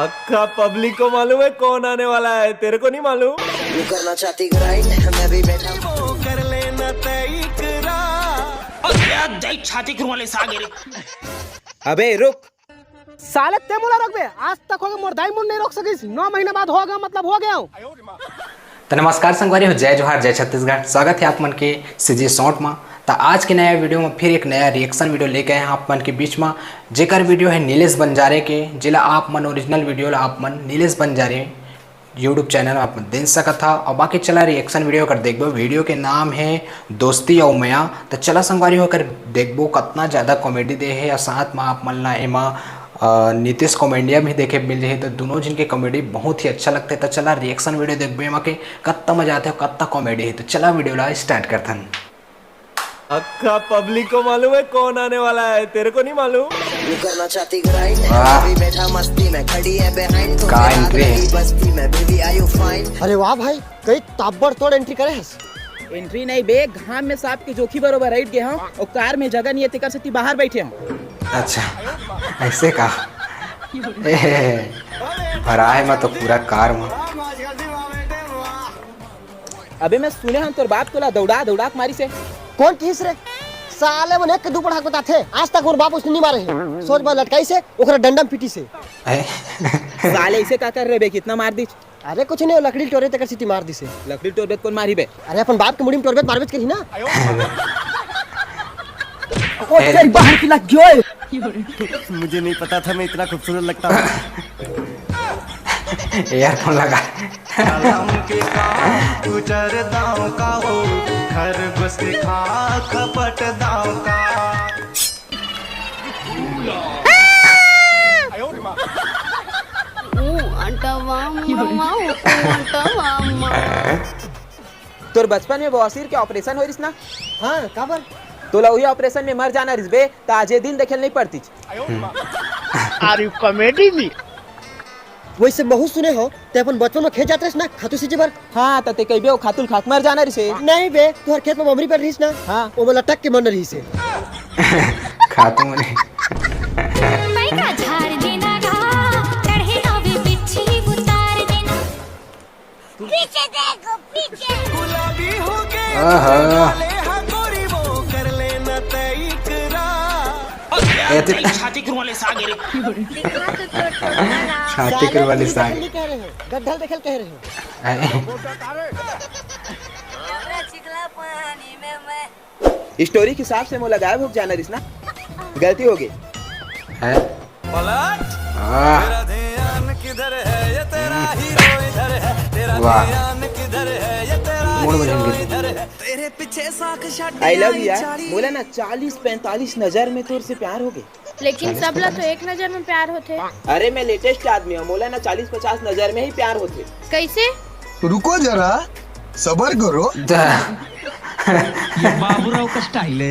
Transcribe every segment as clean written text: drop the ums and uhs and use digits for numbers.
अक्का पब्लिक को मालूम है कौन आने वाला है, तेरे को नहीं मालूम? तू करना चाहती ग्राइंड, मैं भी बैठा वो कर लेना तय जय छाती करूं वाले सागे रे। अबे रुक, साले ते मोला रोक बे। आज तक होगे मोर दाई मुंड नहीं रोक सकिस। 9 महीने बाद होगा मतलब हो गया हूं। तो नमस्कार संगवारी हो, जय जोहार, जय छत्तीसगढ़। स्वागत है आप मन के सीजे शॉर्ट में। तो आज के नया वीडियो में फिर एक नया रिएक्शन वीडियो लेके आए हैं आप मन के बीच में, जेकर वीडियो है नीलेश बंजारे के, जिला आप मन ओरिजिनल वीडियो आप मन नीलेश बंजारे यूट्यूब चैनल आप देख सका था। और बाकी चला रिएक्शन वीडियो कर देखबो। वीडियो के नाम है दोस्ती और मया। तो चला संगवारी होकर देखबो कितना ज़्यादा कॉमेडी दे है, और साथ में आप मन ला एमा नीतीश कॉमेडिया भी देखे मिल जाए। तो दोनों जिनके कॉमेडी बहुत ही अच्छा लगता है। तो चला रिएक्शन वीडियो देखबे एमा के कितना मजा आता है, कितना कॉमेडी है। तो चला वीडियो ला स्टार्ट करते हैं। अक्का पब्लिक को मालूम है कौन आने वाला है, तेरे को नहीं मालूम? तू करना चाहती ग्राइंड, मैं भी बैठा मस्ती में, खड़ी है बिहाइंड तो का एंट्री है? बस्ती में बेबी आर यू फाइन। अरे वाह भाई, कई ताबड़ तोड़ एंट्री करे है। एंट्री नहीं बे, घाम में सांप की जोखी बरोबर बैठ गए हम, और कार में जगह नहीं है तेकर से बाहर बैठे हम। अच्छा ऐसे का भरा है मैं तो पूरा कार में। अबे मैं सुने हम तोर बाप तोला दौड़ा दौड़ा के मारी से। कौन किस रे? साले मन एक के दू पढ़ा बताथे। आज तक मोर बाप उसने नहीं मारे है। सोच बा लटकाई से ओकरा डंडम पीटी से। साले इसे का कर रे बे, कितना मार दी? अरे कुछ नहीं, लकड़ी टोरे तक सीटी मार दी से। लकड़ी टोरबेत कौन मारी बे? अरे अपन बाप के मुड़ी में टोरबेत मारबेत करी ना। ओ तेरी बाहर की लग गयो। मुझे नहीं पता था मैं इतना खूबसूरत लगता हूँ। ईयरफोन लगा तोर बचपन में बवासीर के ऑपरेशन हो रिस ना? हां काबर तो वही ऑपरेशन में मर जाना रिस बे, तो आजे दिन देखेल नहीं पड़ती। Are you comedy me? वैसे बहुत सुने हो ते अपन बचपन में खेत जाते रहिस ना खातू सीजे भर। हाँ तो ते कहिबे ओ खातुल खाक मर जाना रिसे। नहीं बे, तोहर खेत में ममरी पर रहिस ना। हाँ ओ में लटक के मन रही से। खातू में पैका झाड़ देना गा, चढ़े आवे बिच्छी उतार देना। पीछे देखो पीछे। गुलाबी हो गए गोरी वो कर लेना तय छाती करूं वाले सागे रे। छाती के वाली साग नहीं कह रहे हैं, गड्ढल देखल कह रहे हैं। स्टोरी के हिसाब से मोला गायब हो जाना रिस ना, गलती हो गई है। तेरा ध्यान किधर है, ये तेरा हीरो इधर है, तेरा ध्यान किधर है, ये तेरा हीरो इधर है, तेरे पीछे साख छाटी। आई लव यू यार। मोला ना 40-45 नजर में तोर से प्यार हो गए। लेकिन सब लोग तो एक नजर में प्यार होते। अरे मैं लेटेस्ट आदमी हूँ, मोला ना 40-50 नजर में ही प्यार होते। कैसे? रुको जरा, सबर करो। बाबूराव का स्टाइल है।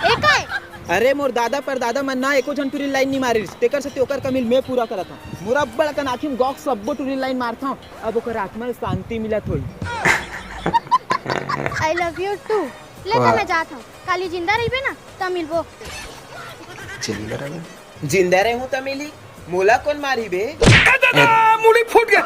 एक है। अरे मोर दादा पर दादा मन ना एको जन टूरी लाइन नहीं मारी रिस, तेकर से ओकर कमिल मैं पूरा करत हूँ। मोरा बड़ा कन आखिम गॉक सबो टूरी लाइन मारता हूँ, अब ओकर आत्मा में शांति मिलत होई। I love you too. लेकिन मैं जाता हूँ, काली जिंदा रही ना तब मिलबो। जिंदा रहे हूँ तो मिली, मोला कौन मारी बे? मुड़ी फूट गया।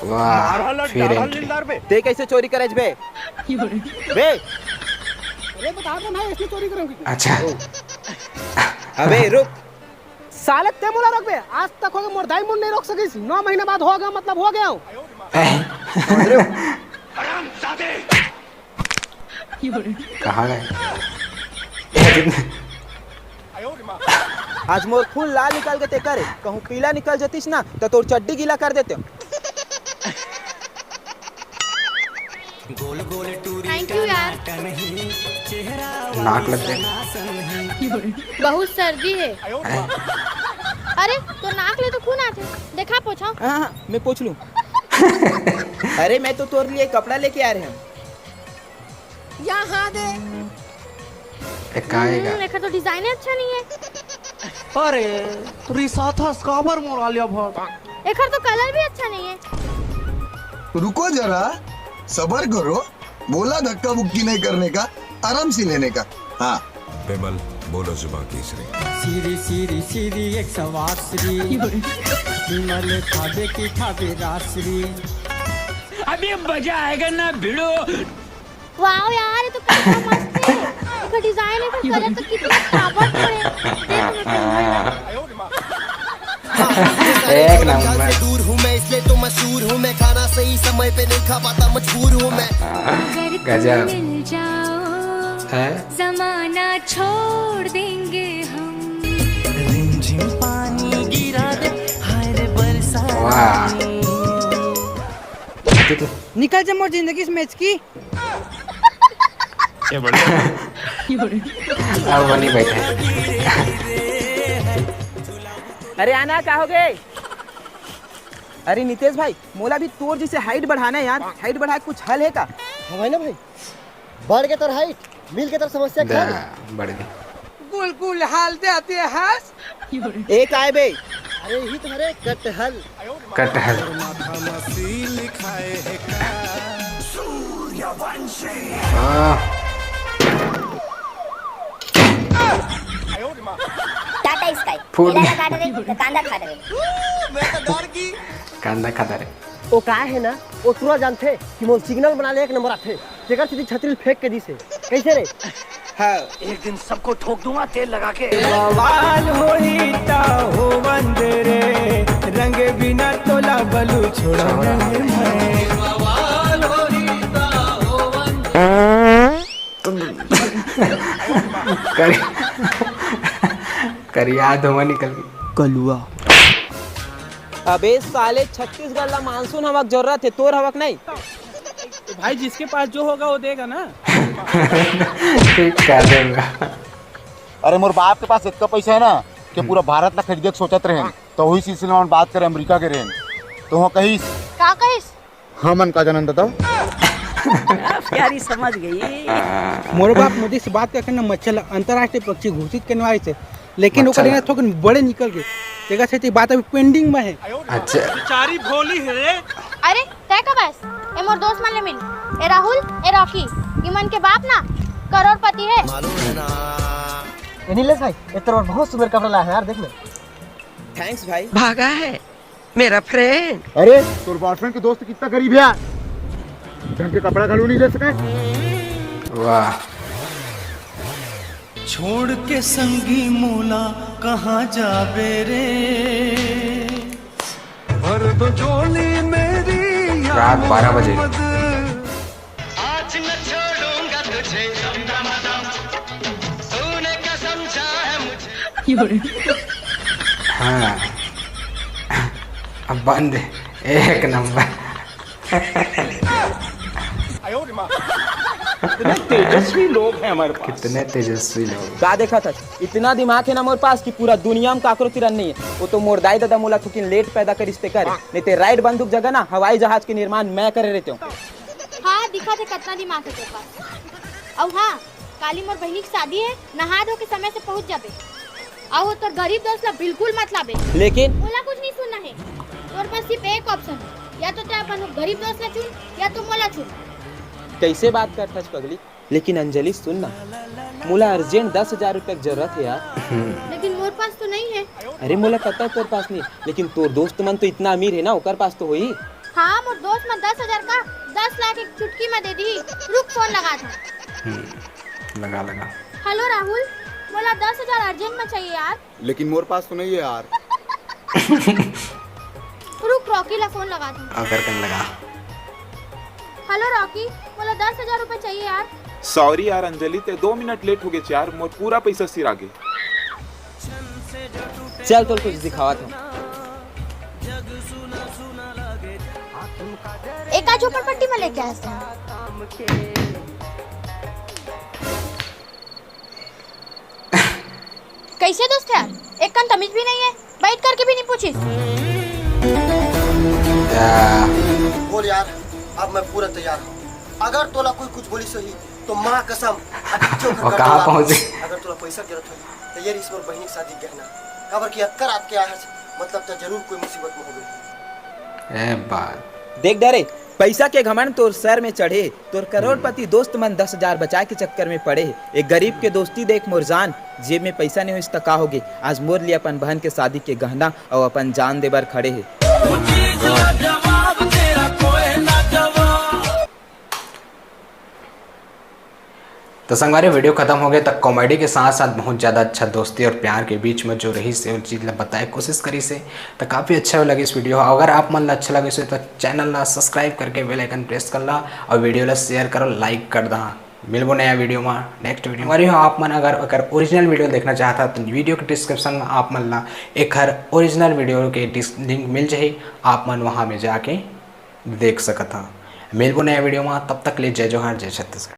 वाह फिर एंट्री। ते कैसे चोरी करे बे? बे अरे बता दो ना, इसने चोरी करूंगी। अच्छा अबे रुक, साले ते मोला रोक बे। आज तक होगे मोर दाई मुंड नहीं रोक सकिस। 9 महीने बाद होगा मतलब हो गया हूं। कहाँ गए? आज मोर खून लाल निकल के ते करे, कहूँ पीला निकल जतीस ना तो तोर चड्डी गीला कर देते। थैंक यू यार। नाक लग गए। बहुत सर्दी है। अरे तो नाक ले तो खून आते, देखा पोछा। हाँ मैं पूछ लूँ। अरे मैं तो तोर लिए कपड़ा लेके आ रहे हैं। यहाँ दे। एक तो डिजाइन अच्छा नहीं है। अरे रिसा था स्काबर मोरा लिया भर। एक तो कलर भी अच्छा नहीं है। रुको जरा, सबर करो। बोला धक्का मुक्की नहीं करने का, आराम से लेने का। हाँ विमल बोलो जुबान तीसरी। सीरी सीरी सीरी एक सवार श्री विमल खाबे की खाबे राश्री। अभी मजा आएगा ना भिड़ो। वाह यार ये तो कितना मस्त है। इसका डिजाइन है, इसका कलर तो कितना ताबड़ है। एक नंबर। दूर हूँ मैं इसलिए तो मशहूर हूँ मैं, खाना सही समय पे नहीं खा पाता मजबूर हूँ मैं। गजब है। जमाना छोड़ देंगे हम। पानी गिरा दे हाय रे बरसात। वाह निकल जा मोर जिंदगी से मैच की। अब बनी बैठे। अरे आना क्या हो गए? अरे नितेश भाई मोला भी तोर जैसे हाइट बढ़ाना है यार। हाइट बढ़ा कुछ हल है का? हवाई ना भाई, बढ़ के तर हाइट, मिल के तर समस्या खा। बढ़ गई। गुल हाल दे आते हैं हंस। एक आए बे। अरे ही तुम्हारे कटहल। कटहल। टाटा स्काई फूट कांदा खा रहे कांदा खाता रे। वो का है ना, वो तुरंत जानते कि मोर सिग्नल बना ले एक नंबर आथे। जेकर सीधी छतरी फेंक के दी से कैसे रे? हाँ एक दिन सबको ठोक दूंगा तेल लगा के। बवाल होइता हो बंदरे रंग बिना तोला बलू छोड़ा मैं। बवाल होइता हो करिया धुआं निकल गई। कलुआ। अबे साले छत्तीसगढ़ ला मानसून हवा की जरूरत है, तोर हवा नहीं। तो भाई जिसके पास जो होगा वो देगा ना। ठीक कर देगा। अरे मोर बाप के पास इतना पैसा है ना कि पूरा भारत ला खरीदे के सोचत रहे, तो वही सिलसिले में बात करें अमेरिका के रहें। तो हो कहिस का कहिस? हमन का जनन दादा प्यारी समझ गई। मोर बाप मोदी से बात करके ना मच्छर अंतरराष्ट्रीय पक्षी घोषित करने वाले थे, लेकिन ओकर ना थोकन बड़े निकल गए। जगह से बात अभी पेंडिंग में है। अच्छा बेचारी भोली है रे। अरे तय का बस ए मोर दोस्त मन ले मिल। ए राहुल ए रॉकी इमन के बाप ना करोड़पति है। नीलेश भाई इतना बहुत सुंदर कपड़ा लाया है यार, देख ले। थैंक्स भाई। भागा है मेरा फ्रेंड। अरे तोर बॉयफ्रेंड के दोस्त कितना गरीब है, ढंग के कपड़ा घलू नहीं ले सके। वाह। छोड़ के संगी मोला कहाँ जाबे रे, भर दो झोली मेरी रात 12 बजे। आज न छोड़ूंगा तुझे, तूने क्या समझा है मुझे। हाँ अब बंद। एक नंबर। तेजस्वी लोग हैं हमारे पास। कितने तेजस्वी लोग। का देखा था इतना दिमाग है ना मोर पास कि पूरा दुनिया में काकरो तिरन नहीं है। वो तो मोर दाई दादा मोला थोकिन लेट पैदा कर रिश्ते करे, नहीं ते राइट बंदूक जगह ना हवाई जहाज के निर्माण मैं करे रहते हूँ। हाँ दिखा थे कितना दिमाग है तेरे पास। और हाँ काली मोर बहनी की शादी है, नहा धो के समय से पहुँच जाबे। और तो गरीब दोस्त ला बिल्कुल मत लाबे। लेकिन मोला कुछ नहीं सुनना है, तोर पास सिर्फ एक ऑप्शन है, या तो ते अपन गरीब दोस्त ला चुन या तो मोला चुन। कैसे बात करता है पगली? लेकिन अंजलि सुन ना, मोला अर्जेंट 10,000 रुपए की जरूरत है यार। लेकिन मोर पास तो नहीं है। अरे मोला पता है तोर पास नहीं, लेकिन तोर दोस्त मन तो इतना अमीर है ना, ओकर पास तो होई। हाँ मोर दोस्त में 10,000 का 10 लाख एक चुटकी में दे दी। रुक फोन लगा था। लगा लगा। हेलो राहुल, मोला 10,000 अर्जेंट में चाहिए यार। लेकिन मोर पास तो नहीं है यार। रुक रॉकी ला फोन लगा था। अगर कर लगा। हेलो रॉकी, मोला 10,000 रुपए चाहिए यार। सॉरी यार अंजलि, ते 2 मिनट लेट हो गए यार, मोर पूरा पैसा सिर आगे। चल तो कुछ दिखावा था। एक आज झोपड़पट्टी में लेके आया था। कैसे दोस्त यार, एक कान तमीज भी नहीं है, बैठ करके भी नहीं पूछी। बोल यार, अब मैं पूरा तैयार हूँ। अगर तोला कोई कुछ बोली सही तो माँ कसम और कहाँ पहुँचे? अगर तोला पैसा की जरूरत हो तो ये इस बार बहनी की शादी कहना, खबर की अक्कर आपके आया मतलब तो जरूर कोई मुसीबत में हो गई। ए बात देख डरे पैसा के घमंड तोर सर में चढ़े, तोर करोड़पति दोस्त मन 10,000 बचाए के चक्कर में पड़े। एक गरीब के दोस्ती देख मोर जान, जेब में पैसा नहीं हो का होगे। आज मोर लिए अपन बहन के शादी के गहना और अपन जान देबर खड़े है। तो संगवारी वीडियो खत्म हो गया तक कॉमेडी के साथ साथ बहुत ज़्यादा अच्छा दोस्ती और प्यार के बीच में जो रही से और चीज़ बताए कोशिश करी से तो काफ़ी अच्छा लगी इस वीडियो। अगर आप मन अच्छा लगे से तो चैनल ला सब्सक्राइब करके बेल आइकन प्रेस कर ला और वीडियो ला शेयर करो, लाइक कर दा। मिलबो नया वीडियो में नेक्स्ट वीडियो में। आप मन अगर ओरिजिनल वीडियो देखना चाहता तो वीडियो के डिस्क्रिप्शन में आप मन ला एक हर ओरिजिनल वीडियो के लिंक मिल जाए, आप मन वहाँ में जाके देख सकता। मिलबो नया वीडियो में, तब तक ले जय जोहार जय छत्तीसगढ़।